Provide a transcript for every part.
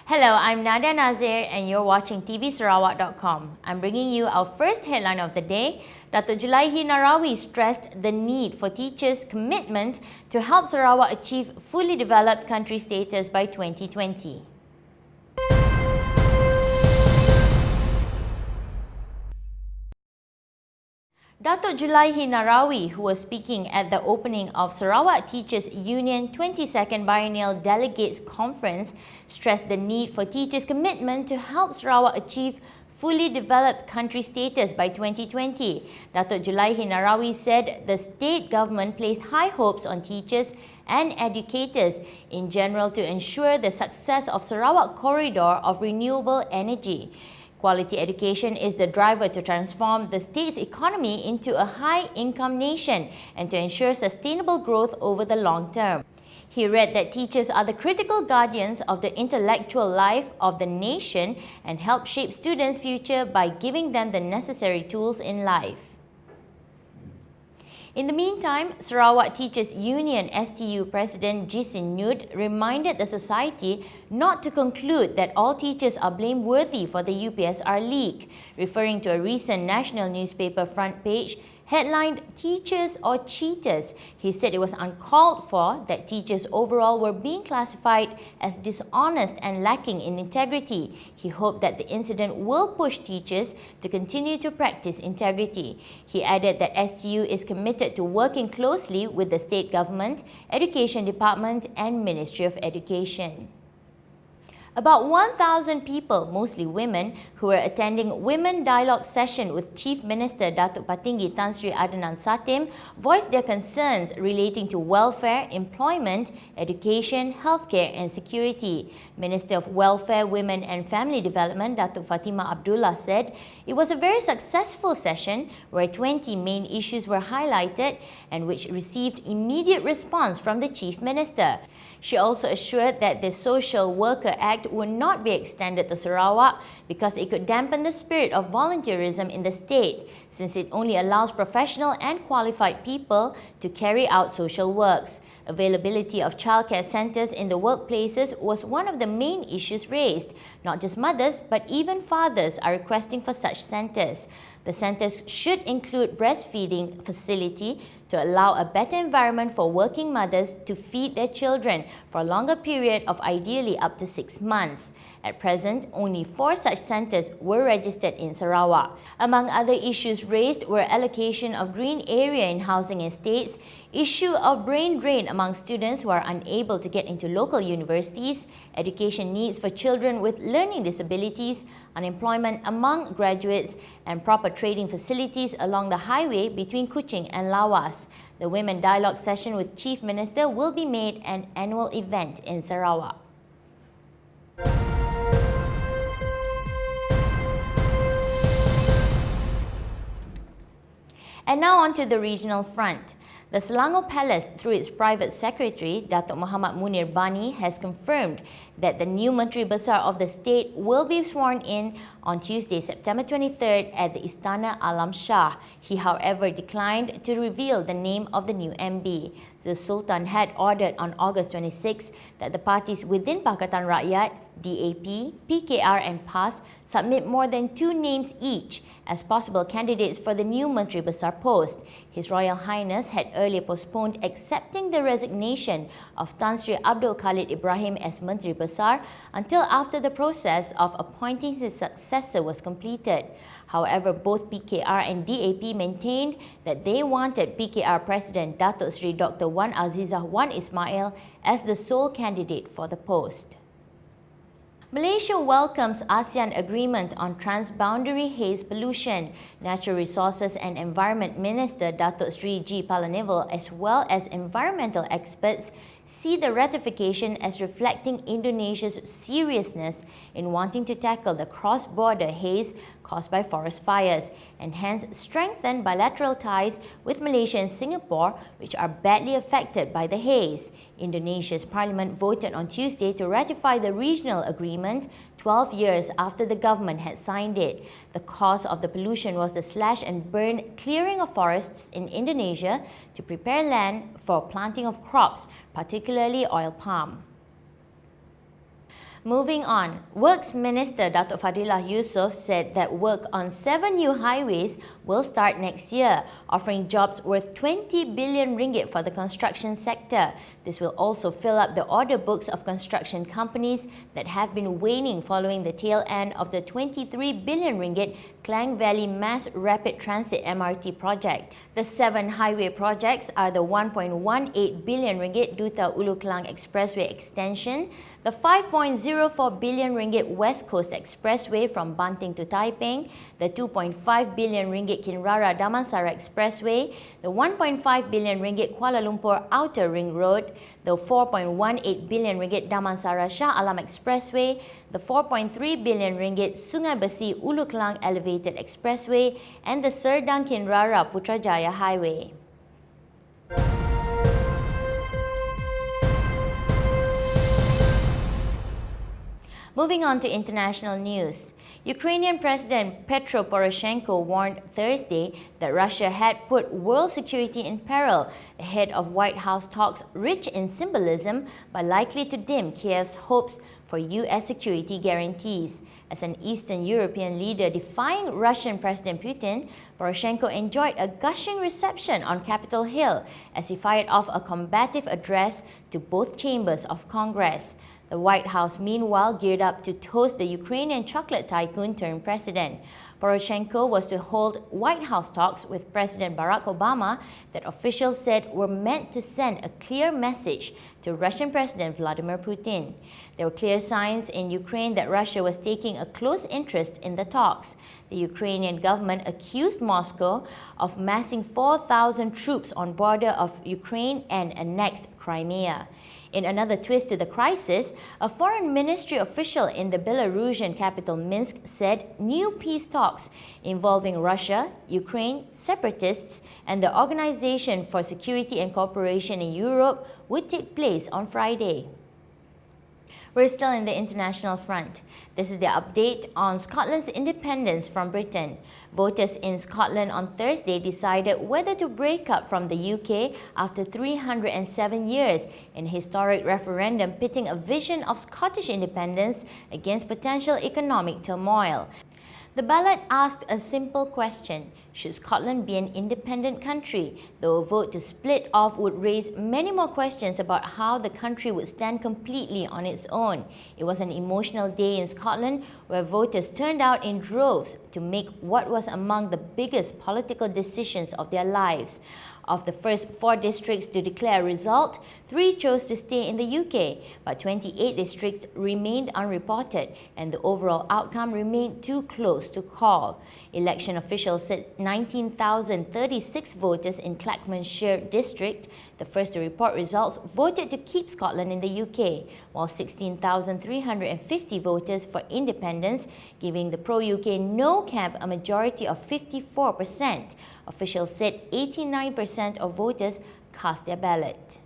Hello, I'm Nadia Nazir and you're watching tvsarawak.com. I'm bringing you our first headline of the day. Datuk Julaihi Narawi stressed the need for teachers' commitment to help Sarawak achieve fully developed country status by 2020. Datuk Julaihi Narawi, who was speaking at the opening of Sarawak Teachers Union 22nd Biennial Delegates Conference, stressed the need for teachers' commitment to help Sarawak achieve fully developed country status by 2020. Datuk Julaihi Narawi said the state government placed high hopes on teachers and educators in general to ensure the success of Sarawak corridor of renewable energy. Quality education is the driver to transform the state's economy into a high-income nation and to ensure sustainable growth over the long term. He read that teachers are the critical guardians of the intellectual life of the nation and help shape students' future by giving them the necessary tools in life. In the meantime, Sarawak Teachers Union STU President Jisin Nud reminded the society not to conclude that all teachers are blameworthy for the UPSR leak, referring to a recent national newspaper front page headlined "Teachers or Cheaters." He said it was uncalled for that teachers overall were being classified as dishonest and lacking in integrity. He hoped that the incident will push teachers to continue to practice integrity. He added that STU is committed to working closely with the state government, Education Department and Ministry of Education. About 1,000 people, mostly women, who were attending Women Dialogue session with Chief Minister Datuk Patinggi Tan Sri Adnan Satem voiced their concerns relating to welfare, employment, education, healthcare and security. Minister of Welfare, Women and Family Development Datuk Fatimah Abdullah said it was a very successful session where 20 main issues were highlighted and which received immediate response from the Chief Minister. She also assured that the Social Worker Act would not be extended to Sarawak because it could dampen the spirit of volunteerism in the state, since it only allows professional and qualified people to carry out social works. Availability of childcare centres in the workplaces was one of the main issues raised. Not just mothers, but even fathers are requesting for such centres. The centres should include breastfeeding facility to allow a better environment for working mothers to feed their children for a longer period of ideally up to 6 months. At present, only 4 such centres were registered in Sarawak. Among other issues raised were allocation of green area in housing estates, issue of brain drain among students who are unable to get into local universities, education needs for children with learning disabilities, unemployment among graduates, and proper trading facilities along the highway between Kuching and Lawas. The Women Dialogue session with Chief Minister will be made an annual event in Sarawak. And now on to the regional front. The Selangor Palace, through its private secretary, Datuk Muhammad Munir Bani, has confirmed that the new Menteri Besar of the state will be sworn in on Tuesday, September 23rd at the Istana Alam Shah. He, however, declined to reveal the name of the new MB. The Sultan had ordered on August 26 that the parties within Pakatan Rakyat, DAP, PKR and PAS submit more than 2 names each as possible candidates for the new Menteri Besar post. His Royal Highness had earlier postponed accepting the resignation of Tan Sri Abdul Khalid Ibrahim as Menteri Besar until after the process of appointing his successor was completed. However, both PKR and DAP maintained that they wanted PKR President Datuk Sri Dr. Wan Azizah Wan Ismail as the sole candidate for the post. Malaysia welcomes ASEAN agreement on transboundary haze pollution. Natural Resources and Environment Minister Datuk Sri G. Palanivel as well as environmental experts see the ratification as reflecting Indonesia's seriousness in wanting to tackle the cross-border haze caused by forest fires and hence strengthen bilateral ties with Malaysia and Singapore, which are badly affected by the haze. Indonesia's parliament voted on Tuesday to ratify the regional agreement 12 years after the government had signed it. The cause of the pollution was the slash and burn clearing of forests in Indonesia to prepare land for planting of crops, particularly oil palm. Moving on, Works Minister Datuk Fadilah Yusof said that work on 7 new highways will start next year, offering jobs worth 20 billion ringgit for the construction sector. This will also fill up the order books of construction companies that have been waning following the tail end of the 23 billion ringgit Klang Valley Mass Rapid Transit MRT project. The 7 highway projects are the 1.18 billion ringgit Duta Ulu Klang Expressway extension, the 5.04 billion ringgit West Coast Expressway from Banting to Taiping, the 2.5 billion ringgit Kinrara Damansara Expressway, the 1.5 billion ringgit Kuala Lumpur Outer Ring Road, the 4.18 billion ringgit Damansara Shah Alam Expressway, the 4.3 billion ringgit Sungai Besi Ulu Klang Elevated Expressway, and the Serdang Kinrara Putrajaya Highway. Moving on to international news. Ukrainian President Petro Poroshenko warned Thursday that Russia had put world security in peril ahead of White House talks rich in symbolism but likely to dim Kiev's hopes for US security guarantees. As an Eastern European leader defying Russian President Putin, Poroshenko enjoyed a gushing reception on Capitol Hill as he fired off a combative address to both chambers of Congress. The White House, meanwhile, geared up to toast the Ukrainian chocolate tycoon turned president. Poroshenko was to hold White House talks with President Barack Obama that officials said were meant to send a clear message to Russian President Vladimir Putin. There were clear signs in Ukraine that Russia was taking a close interest in the talks. The Ukrainian government accused Moscow of massing 4,000 troops on border of Ukraine and annexed Crimea. In another twist to the crisis, a foreign ministry official in the Belarusian capital Minsk said new peace talks involving Russia, Ukraine, separatists, and the Organization for Security and Cooperation in Europe would take place on Friday. We're still in the international front. This is the update on Scotland's independence from Britain. Voters in Scotland on Thursday decided whether to break up from the UK after 307 years in a historic referendum pitting a vision of Scottish independence against potential economic turmoil. The ballot asked a simple question: should Scotland be an independent country? Though a vote to split off would raise many more questions about how the country would stand completely on its own. It was an emotional day in Scotland where voters turned out in droves to make what was among the biggest political decisions of their lives. Of the first 4 districts to declare a result, 3 chose to stay in the UK, but 28 districts remained unreported, and the overall outcome remained too close to call. Election officials said 19,036 voters in Clackmannshire district, the first to report results, voted to keep Scotland in the UK, while 16,350 voters for independence, giving the pro-UK no camp a majority of 54%. Officials said 89% of voters cast their ballot.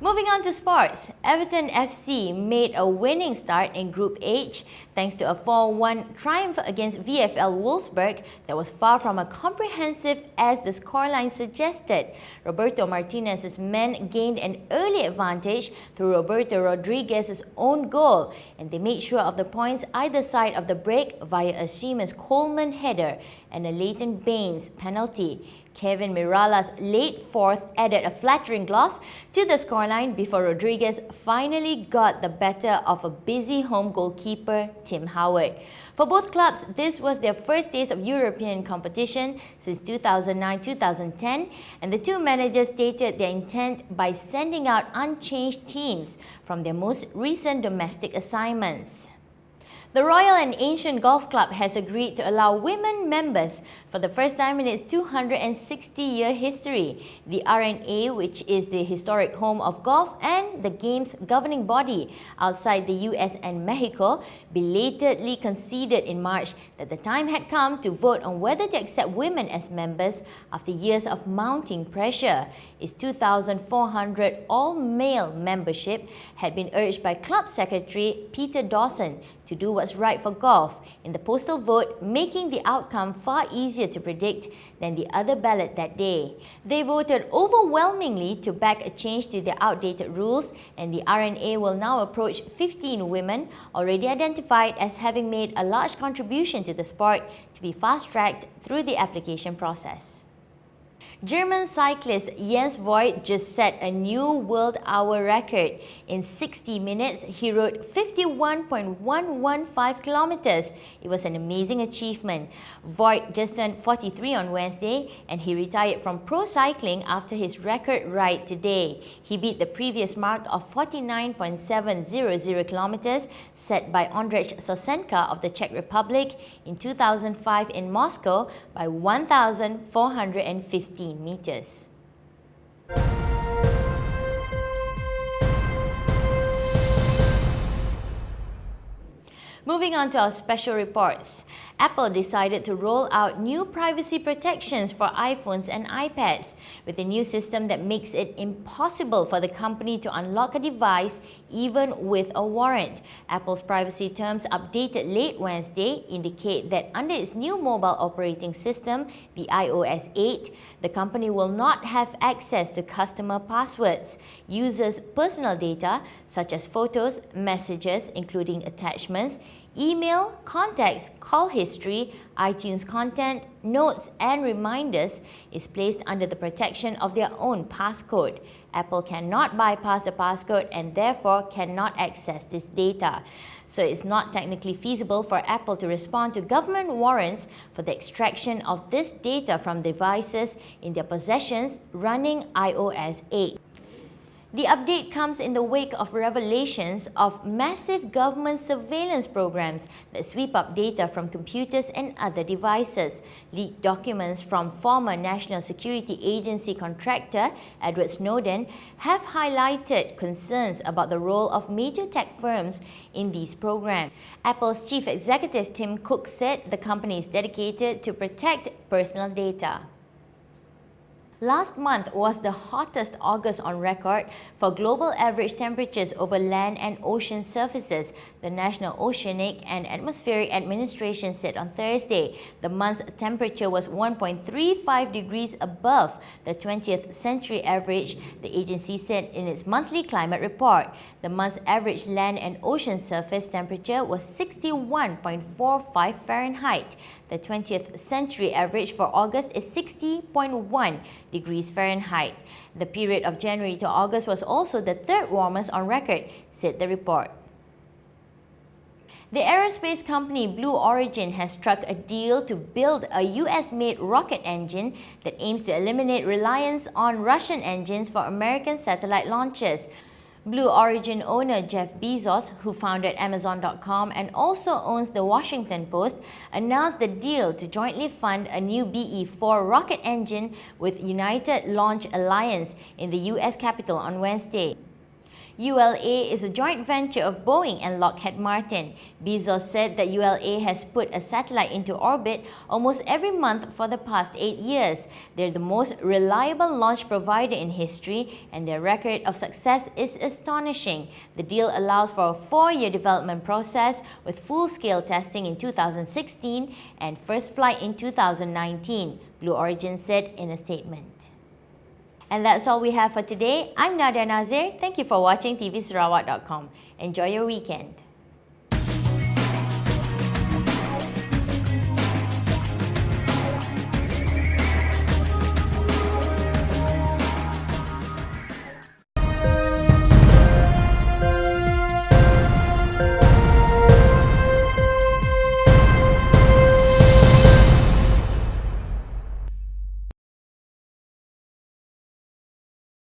Moving on to sports, Everton FC made a winning start in Group H thanks to a 4-1 triumph against VfL Wolfsburg that was far from as comprehensive as the scoreline suggested. Roberto Martinez's men gained an early advantage through Roberto Rodriguez's own goal, and they made sure of the points either side of the break via a Seamus Coleman header and a Leighton Baines penalty. Kevin Mirala's late fourth added a flattering gloss to the scoreline before Rodriguez finally got the better of a busy home goalkeeper, Tim Howard. For both clubs, this was their first taste of European competition since 2009-2010, and the two managers stated their intent by sending out unchanged teams from their most recent domestic assignments. The Royal and Ancient Golf Club has agreed to allow women members for the first time in its 260-year history. The R&A, which is the historic home of golf and the game's governing body outside the US and Mexico, belatedly conceded in March that the time had come to vote on whether to accept women as members after years of mounting pressure. Its 2,400 all-male membership had been urged by Club Secretary Peter Dawson to do what's right for golf in the postal vote, making the outcome far easier to predict than the other ballot that day. They voted overwhelmingly to back a change to the outdated rules, and the RNA will now approach 15 women already identified as having made a large contribution to the sport to be fast-tracked through the application process. German cyclist Jens Voigt just set a new world hour record. In 60 minutes, he rode 51.115 kilometers. It was an amazing achievement. Voigt just turned 43 on Wednesday, and he retired from pro cycling after his record ride today. He beat the previous mark of 49.700 kilometers set by Ondřej Sosenka of the Czech Republic in 2005 in Moscow by 1,415 meters. Moving on to our special reports. Apple decided to roll out new privacy protections for iPhones and iPads with a new system that makes it impossible for the company to unlock a device even with a warrant. Apple's privacy terms updated late Wednesday indicate that under its new mobile operating system, the iOS 8, the company will not have access to customer passwords, users' personal data such as photos, messages including attachments, email, contacts, call history, iTunes content, notes and reminders is placed under the protection of their own passcode. Apple cannot bypass the passcode and therefore cannot access this data. So it's not technically feasible for Apple to respond to government warrants for the extraction of this data from devices in their possessions running iOS 8. The update comes in the wake of revelations of massive government surveillance programs that sweep up data from computers and other devices. Leaked documents from former National Security Agency contractor Edward Snowden have highlighted concerns about the role of major tech firms in these programs. Apple's chief executive Tim Cook said the company is dedicated to protect personal data. Last month was the hottest August on record for global average temperatures over land and ocean surfaces, the National Oceanic and Atmospheric Administration said on Thursday. The month's temperature was 1.35 degrees above the 20th century average, the agency said in its monthly climate report. The month's average land and ocean surface temperature was 61.45 Fahrenheit. The 20th century average for August is 60.1 degrees Fahrenheit. The period of January to August was also the third warmest on record, said the report. The aerospace company Blue Origin has struck a deal to build a US-made rocket engine that aims to eliminate reliance on Russian engines for American satellite launches. Blue Origin owner Jeff Bezos, who founded Amazon.com and also owns the Washington Post, announced the deal to jointly fund a new BE-4 rocket engine with United Launch Alliance in the US Capitol on Wednesday. ULA is a joint venture of Boeing and Lockheed Martin. Bezos said that ULA has put a satellite into orbit almost every month for the past 8 years. They're the most reliable launch provider in history, and their record of success is astonishing. The deal allows for a 4-year development process with full-scale testing in 2016 and first flight in 2019, Blue Origin said in a statement. And that's all we have for today. I'm Nadia Nazir. Thank you for watching tvsarawak.com. Enjoy your weekend.